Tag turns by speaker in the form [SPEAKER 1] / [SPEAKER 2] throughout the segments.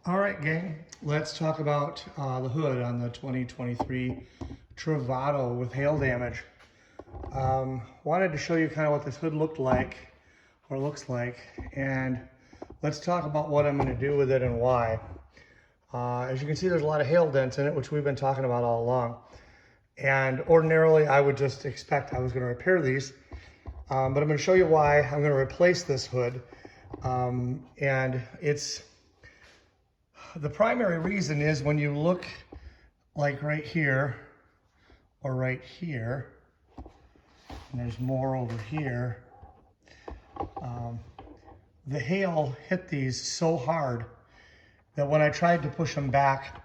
[SPEAKER 1] All right, gang, let's talk about the hood on the 2023 Travato with hail damage. Wanted to show you kind of what this hood looked like, or looks like, and let's talk about what I'm going to do with it and why. As you can see, there's a lot of hail dents in it, which we've been talking about all along. And ordinarily, I would just expect I was going to repair these, but I'm going to show you why I'm going to replace this hood. And it's the primary reason is when you look like right here or right here, and there's more over here, the hail hit these so hard that when I tried to push them back,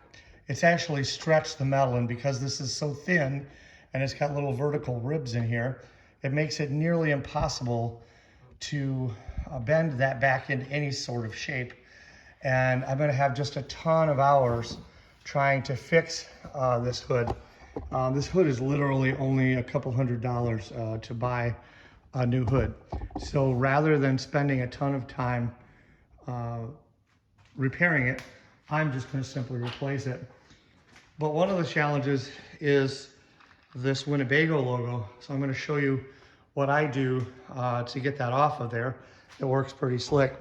[SPEAKER 1] it's actually stretched the metal, and because this is so thin and it's got little vertical ribs in here, it makes it nearly impossible to bend that back into any sort of shape. And I'm gonna have just a ton of hours trying to fix this hood. This hood is literally only a couple $100 to buy a new hood. So rather than spending a ton of time repairing it, I'm just gonna simply replace it. But one of the challenges is this Winnebago logo. So I'm gonna show you what I do to get that off of there. It works pretty slick.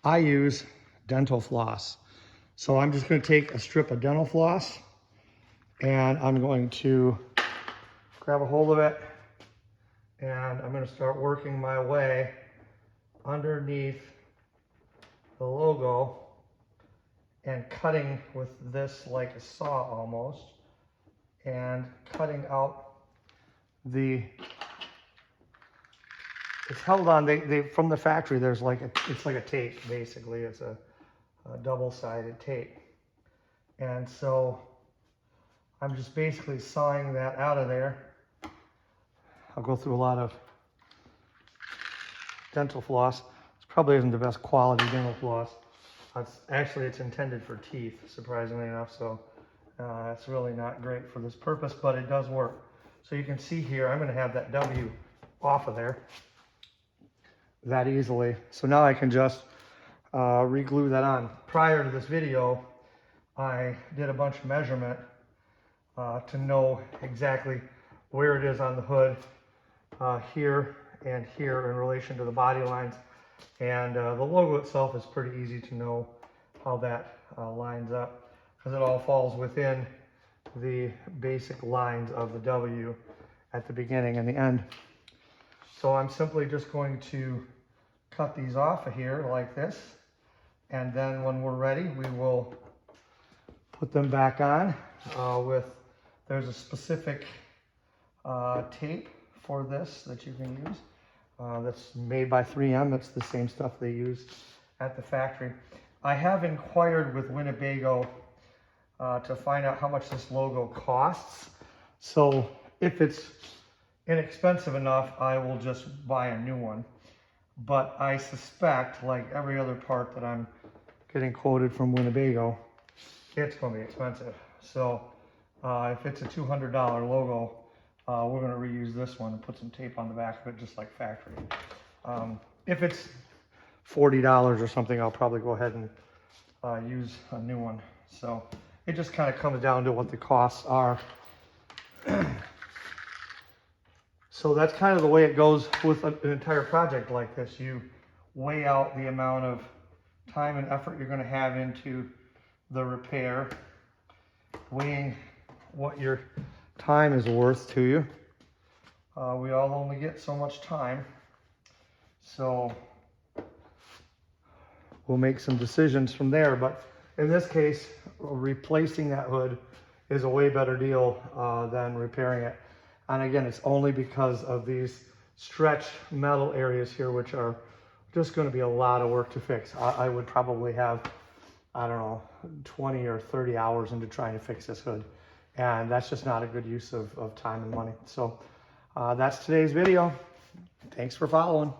[SPEAKER 1] I use dental floss. So I'm just going to take a strip of dental floss and I'm going to grab a hold of it and I'm going to start working my way underneath the logo and cutting with this like a saw almost, and cutting out it's held on, they from the factory, there's like it's like a tape basically. It's a double-sided tape. And so I'm just basically sawing that out of there. I'll go through a lot of dental floss. This probably isn't the best quality dental floss. It's intended for teeth, surprisingly enough, so it's really not great for this purpose, but it does work. So you can see here, I'm gonna have that W off of there that easily. So now I can just re-glue that on. Prior to this video, I did a bunch of measurement to know exactly where it is on the hood, here and here in relation to the body lines. And the logo itself is pretty easy to know how that lines up, because it all falls within the basic lines of the W at the beginning and the end. So I'm simply just going to cut these off of here like this. And then when we're ready, we will put them back on there's a specific tape for this that you can use. That's made by 3M. It's the same stuff they use at the factory. I have inquired with Winnebago to find out how much this logo costs. So if it's inexpensive enough, I will just buy a new one. But I suspect, like every other part that I'm getting quoted from Winnebago, it's going to be expensive. So if it's a $200 logo, we're going to reuse this one and put some tape on the back of it, just like factory. If it's $40 or something, I'll probably go ahead and use a new one. So it just kind of comes down to what the costs are. So that's kind of the way it goes with an entire project like this. You weigh out the amount of time and effort you're going to have into the repair, weighing what your time is worth to you. We all only get so much time, so we'll make some decisions from there. But in this case, replacing that hood is a way better deal than repairing it. And again, it's only because of these stretched metal areas here, which are just going to be a lot of work to fix. I would probably have, I don't know, 20 or 30 hours into trying to fix this hood. And that's just not a good use of time and money. So that's today's video. Thanks for following.